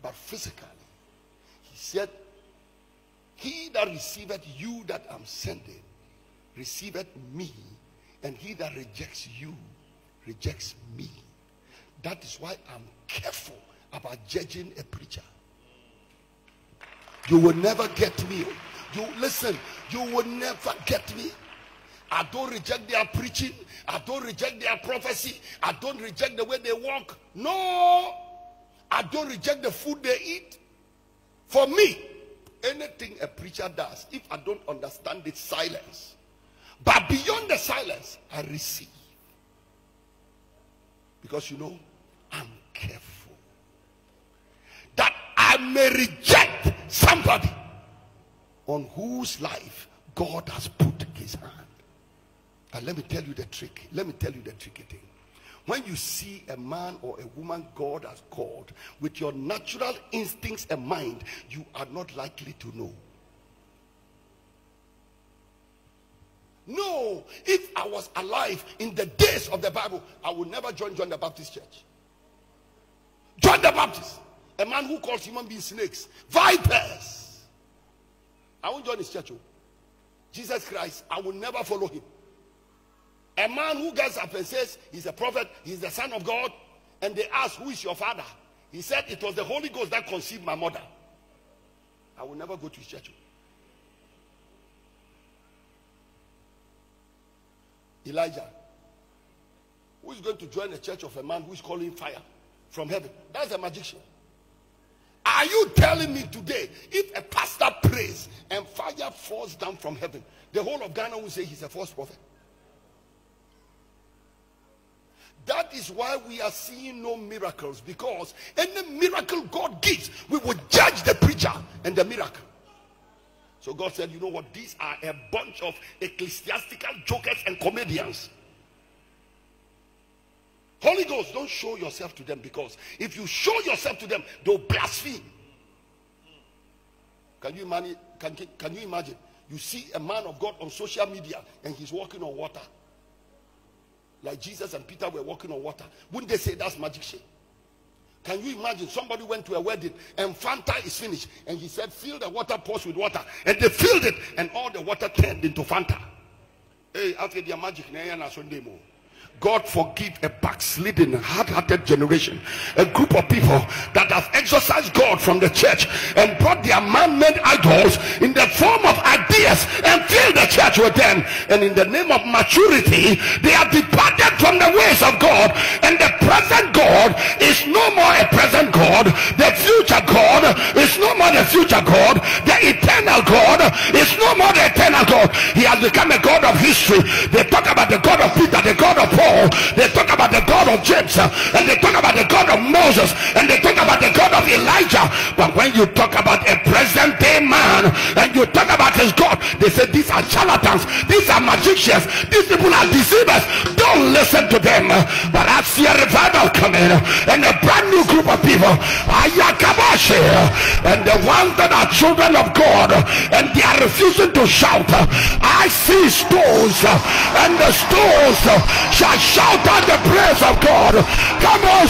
but physically. He said, he that receiveth you that I'm sending receiveth me, and he that rejects you rejects me. That is why I'm careful about judging a preacher. You will never get me. You listen, you will never get me. I don't reject their preaching. I don't reject their prophecy. I don't reject the way they walk. No, I don't reject the food they eat. For me, anything a preacher does, if I don't understand it, silence. But beyond the silence, I receive. Because you know, I'm careful that I may reject somebody on whose life God has put his hand. And let me tell you the trick. Let me tell you the tricky thing. When you see a man or a woman God has called, with your natural instincts and mind, you are not likely to know. No, if I was alive in the days of the Bible, I would never join John the Baptist church. John the Baptist, a man who calls human beings snakes, vipers. I won't join his church. Jesus Christ, I will never follow him. A man who gets up and says he's a prophet, he's the Son of God, and they ask, who is your father? He said, it was the Holy Ghost that conceived my mother. I will never go to his church. Elijah, who is going to join the church of a man who is calling fire from heaven? That's a magician. Are you telling me today, if a pastor prays and fire falls down from heaven, the whole of Ghana will say he's a false prophet? That is why we are seeing no miracles, because any miracle God gives, we will judge the preacher and the miracle. So God said, you know what, these are a bunch of ecclesiastical jokers and comedians. Holy Ghost, don't show yourself to them, because if you show yourself to them, they'll blaspheme. Can you imagine? You see a man of God on social media and he's walking on water. Like Jesus and Peter were walking on water. Wouldn't they say that's magician? Can you imagine somebody went to a wedding and Fanta is finished and he said, fill the water pots with water, and they filled it and all the water turned into Fanta? Hey, after the magic, God forgive a backslidden, hard-hearted generation, a group of people that have exorcised God from the church and brought their man-made idols in the form of ideas and filled the church with them. And in the name of maturity, they have departed from the ways of God, and the present God is no more a present God. The future God is no more the future God. The eternal God is no more the eternal God. He has become a God of history. They talk about the God of Peter, the God of Paul. They talk about the God of James, and they talk about the God of Moses, and they talk about the God of Elijah. But when you talk about a present day man and you talk about his God, they say these are charlatans, these are magicians, these people are deceivers. Don't listen to them. But I see a revival coming, and a brand new group of people, Ayakabashi, and the ones that are children of God and they are refusing to shout. I see stones, and the stones shall shout out the praise of God. Come on.